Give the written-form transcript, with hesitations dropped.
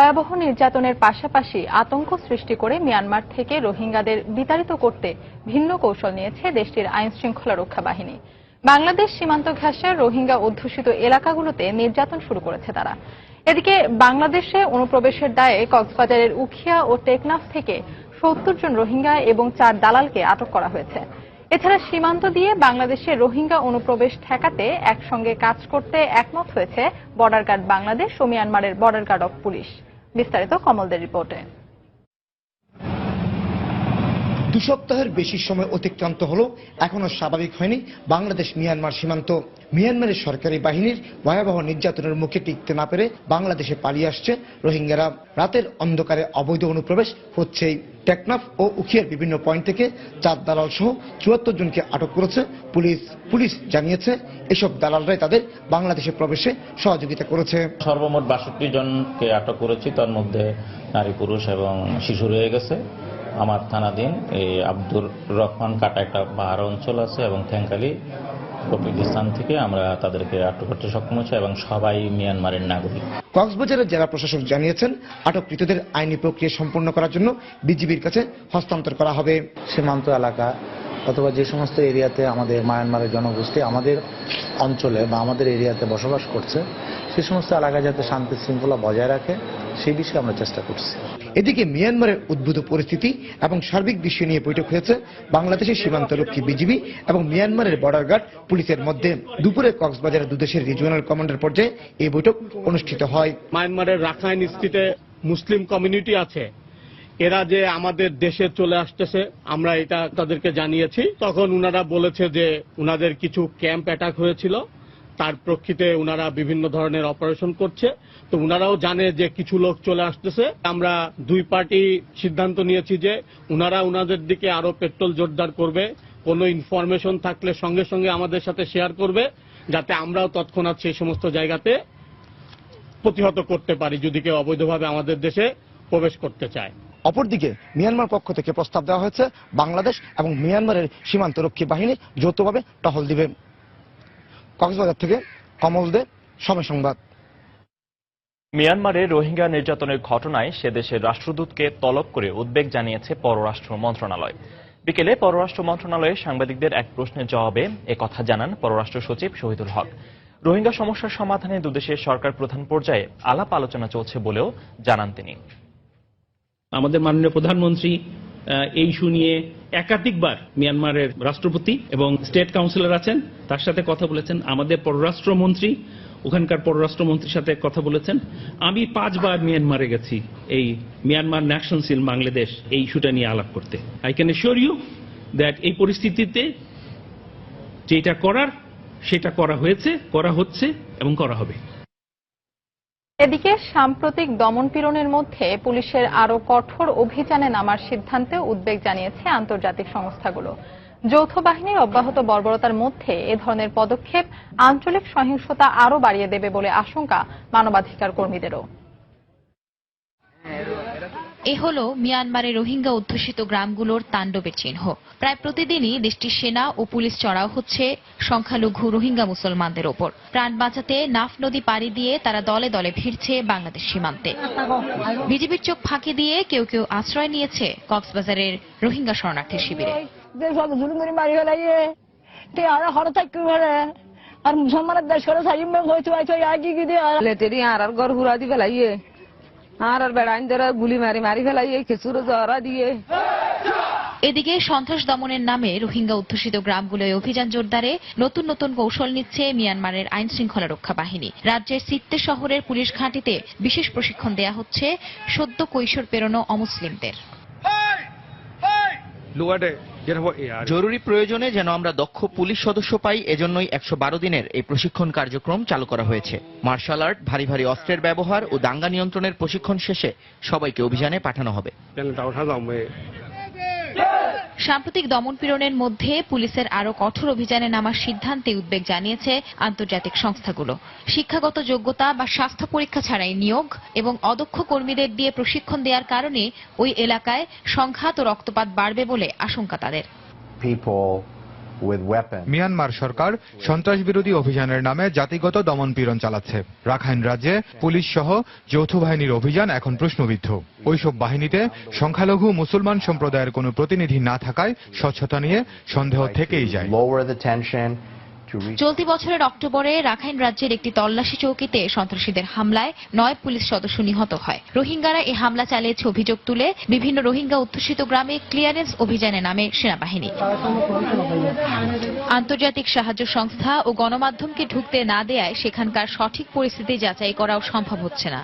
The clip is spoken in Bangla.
ভয়াবহ নির্যাতনের পাশাপাশি আতঙ্ক সৃষ্টি করে মিয়ানমার থেকে রোহিঙ্গাদের বিতাড়িত করতে ভিন্ন কৌশল নিয়েছে দেশটির আইনশৃঙ্খলা রক্ষা বাহিনী। বাংলাদেশ সীমান্ত ঘেঁষে রোহিঙ্গা অধ্যুষিত এলাকাগুলোতে নির্যাতন শুরু করেছে তারা। এদিকে বাংলাদেশে অনুপ্রবেশের দায়ে কক্সবাজারের উখিয়া ও টেকনাফ থেকে ৭০ জন রোহিঙ্গা এবং ৪ দালালকে আটক করা হয়েছে। এছাড়া সীমান্ত দিয়ে বাংলাদেশে রোহিঙ্গা অনুপ্রবেশ ঠেকাতে একসঙ্গে কাজ করতে একমত হয়েছে বর্ডার গার্ড বাংলাদেশ ও মিয়ানমারের বর্ডার গার্ড অব পুলিশ। বিস্তারিত কমলদের রিপোর্টে। ২ সপ্তাহের বেশি সময় অতিক্রান্ত হলো, এখনো স্বাভাবিক হয়নি বাংলাদেশ মিয়ানমার সীমান্ত। মিয়ানমারের সরকারি বাহিনীর ভয়াবহ নির্যাতনের মুখে টিকতে না পেরে বাংলাদেশে পালিয়ে আসছে রোহিঙ্গারা। রাতের অন্ধকারে অবৈধ অনুপ্রবেশ হচ্ছেই। টেকনাফ ও উখিয়ার বিভিন্ন পয়েন্ট থেকে ৪ দালাল সহ ৭৪ জনকে আটক করেছে পুলিশ জানিয়েছে এসব দালালরাই তাদের বাংলাদেশে প্রবেশে সহযোগিতা করেছে। সর্বমোট ৬২ জনকে আটক করেছি, তার মধ্যে নারী পুরুষ এবং শিশু রয়ে গেছে। আমার থানাধীন এই আব্দুর রহমান কাটা একটা পাহাড় অঞ্চল আছে এবং ঠ্যাংকালি স্থান থেকে আমরা তাদেরকে আটক করতে সক্ষম হয়েছি এবং সবাই মিয়ানমারের নাগরিক। কক্সবাজারের জেলা প্রশাসক জানিয়েছেন আটককৃতদের আইনি প্রক্রিয়া সম্পন্ন করার জন্য বিজিবির কাছে হস্তান্তর করা হবে। সীমান্ত এলাকা অথবা যে সমস্ত এরিয়াতে আমাদের মায়ানমারের জনগোষ্ঠী আমাদের অঞ্চলে বা আমাদের এরিয়াতে বসবাস করছে, সে সমস্ত এলাকায় যাতে শান্তি শৃঙ্খলা বজায় রাখে সেই বিষয়ে আমরা চেষ্টা করছি। এদিকে মিয়ানমারের উদ্ভূত পরিস্থিতি এবং সার্বিক বিষয় নিয়ে বৈঠক হয়েছে বাংলাদেশের সীমান্তরক্ষী বিজিবি এবং মিয়ানমারের বর্ডার গার্ড পুলিশের মধ্যে। দুপুরে কক্সবাজারের দুদেশের রিজিওনাল কমান্ডার পর্যায়ে এই বৈঠক অনুষ্ঠিত হয়। মায়ানমারের রাখাইন স্টেটে মুসলিম কমিউনিটি আছে, এরা যে আমাদের দেশে চলে আসতেছে আমরা এটা তাদেরকে জানিয়েছি। তখন উনারা বলেছে যে উনাদের কিছু ক্যাম্প অ্যাটাক হয়েছিল, তার প্রেক্ষিতে উনারা বিভিন্ন ধরনের অপারেশন করছে। তো উনারাও জানে যে কিছু লোক চলে আসতেছে। আমরা দুই পার্টি সিদ্ধান্ত নিয়েছি যে উনারা উনাদের দিকে আরো পেট্রোল জোরদার করবে, কোনো ইনফরমেশন থাকলে সঙ্গে সঙ্গে আমাদের সাথে শেয়ার করবে, যাতে আমরাও তৎক্ষণাৎ সেই সমস্ত জায়গাতে প্রতিহত করতে পারি যদি কেউ অবৈধভাবে আমাদের দেশে প্রবেশ করতে চায়। অপরদিকে মিয়ানমার পক্ষ থেকে প্রস্তাব দেওয়া হয়েছে বাংলাদেশ এবং মিয়ানমারের সীমান্তরক্ষী বাহিনী যৌথভাবে টহল দিবে। কক্সবাজার থেকে কমল দে, সময় সংবাদ। মিয়ানমারে রোহিঙ্গা নির্যাতনের ঘটনায় সে দেশের রাষ্ট্রদূতকে তলব করে উদ্বেগ জানিয়েছে পররাষ্ট্র মন্ত্রণালয়। বিকেলে পররাষ্ট্র মন্ত্রণালয়ে সাংবাদিকদের এক প্রশ্নের জবাবে একথা জানান পররাষ্ট্র সচিব শহীদুল হক। রোহিঙ্গা সমস্যার সমাধানে দুদেশের সরকার প্রধান পর্যায়ে আলাপ আলোচনা চলছে বলেও জানান তিনি। আমাদের মাননীয় প্রধানমন্ত্রী এই ইস্যু নিয়ে একাধিকবার মিয়ানমারের রাষ্ট্রপতি এবং স্টেট কাউন্সিলর আছেন, তার সাথে কথা বলেছেন। আমাদের পররাষ্ট্রমন্ত্রী ওখানকার পররাষ্ট্রমন্ত্রীর সাথে কথা বলেছেন। আমি 5 বার মিয়ানমারে গেছি এই মিয়ানমার ন্যাশনাল সিল বাংলাদেশ এই ইস্যুটা নিয়ে আলাপ করতে। I can assure you that এই পরিস্থিতিতে যেটা করার সেটা করা হয়েছে, করা হচ্ছে এবং করা হবে। এদিকে সাম্প্রতিক দমনপীড়নের মধ্যে পুলিশের আরো কঠোর অভিযানে নামার সিদ্ধান্তে উদ্বেগ জানিয়েছে আন্তর্জাতিক সংস্থাগুলো। যৌথ বাহিনীর অব্যাহত বর্বরতার মধ্যে এ ধরনের পদক্ষেপ আঞ্চলিক সহিংসতা আরো বাড়িয়ে দেবে বলে আশঙ্কা মানবাধিকার কর্মীদেরও। এ হলো মিয়ানমারের রোহিঙ্গা অধ্যুষিত গ্রামগুলোর তাণ্ডবের চিহ্ন। প্রায় প্রতিদিনই দেশটির সেনা ও পুলিশ চড়াও হচ্ছে সংখ্যালঘু রোহিঙ্গা মুসলমানদের ওপর। প্রাণ বাঁচাতে নাফ নদী পাড়ি দিয়ে তারা দলে দলে ভিড়ছে বাংলাদেশ সীমান্তে। বিজিবির চোখ ফাঁকি দিয়ে কেউ কেউ আশ্রয় নিয়েছে কক্সবাজারের রোহিঙ্গা শরণার্থী শিবিরে। আর মুসলমানের দেশ করে আর ঘর হুরা দি ফেলাইয়ে আর বেড়াইন ধরে গুলি মারি ফেলাই খেসুর জরা দিয়ে। এদিকে সন্ত্রাস দমনের নামে রোহিঙ্গা অধ্যুষিত গ্রামগুলোয় অভিযান জোরদারে নতুন নতুন কৌশল নিচ্ছে মিয়ানমারের আইন শৃঙ্খলা রক্ষা বাহিনী। রাজ্যের সিত্তে শহরের পুলিশ ঘাঁটিতে বিশেষ প্রশিক্ষণ দেয়া হচ্ছে সদ্য কৈশোর পেরোনো অমুসলিমদের। জরুরি প্রয়োজনে যেন আমরা দক্ষ পুলিশ সদস্য পাই, এজন্যই 112 দিনের এই প্রশিক্ষণ কার্যক্রম চালু করা হয়েছে। মার্শাল আর্ট, ভারী ভারী অস্ত্রের ব্যবহার ও দাঙ্গা নিয়ন্ত্রণের প্রশিক্ষণ শেষে সবাইকে অভিযানে পাঠানো হবে। সাম্প্রতিক দমনপীড়নের মধ্যে পুলিশের আরো কঠোর অভিযানে নামার সিদ্ধান্তে উদ্বেগ জানিয়েছে আন্তর্জাতিক সংস্থাগুলো। শিক্ষাগত যোগ্যতা বা স্বাস্থ্য পরীক্ষা ছাড়াই নিয়োগ এবং অদক্ষ কর্মীদের দিয়ে প্রশিক্ষণ দেওয়ার কারণে ওই এলাকায় সংঘাত ও রক্তপাত বাড়বে বলে আশঙ্কা তাদের। মিয়ানমার সরকার সন্ত্রাস বিরোধী অভিযানের নামে জাতিগত দমনপীড়ন চালাচ্ছে। রাখাইন রাজ্যে পুলিশ সহ যৌথ বাহিনীর অভিযান এখন প্রশ্নবিদ্ধ। ওইসব বাহিনীতে সংখ্যালঘু মুসলমান সম্প্রদায়ের কোনো প্রতিনিধি না থাকায় স্বচ্ছতা নিয়ে সন্দেহ থেকেই যায়। চলতি বছরের অক্টোবরে রাখাইন রাজ্যের একটি তল্লাশি চৌকিতে সন্ত্রাসীদের হামলায় 9 পুলিশ সদস্য নিহত হয়। রোহিঙ্গারা এই হামলা চালিয়েছে অভিযোগ তুলে বিভিন্ন রোহিঙ্গা অধ্যুষিত গ্রামে ক্লিয়ারেন্স অভিযানে নামে সেনাবাহিনী। আন্তর্জাতিক সাহায্য সংস্থা ও গণমাধ্যমকে ঢুকতে না দেয়ায় সেখানকার সঠিক পরিস্থিতি যাচাই করাও সম্ভব হচ্ছে না।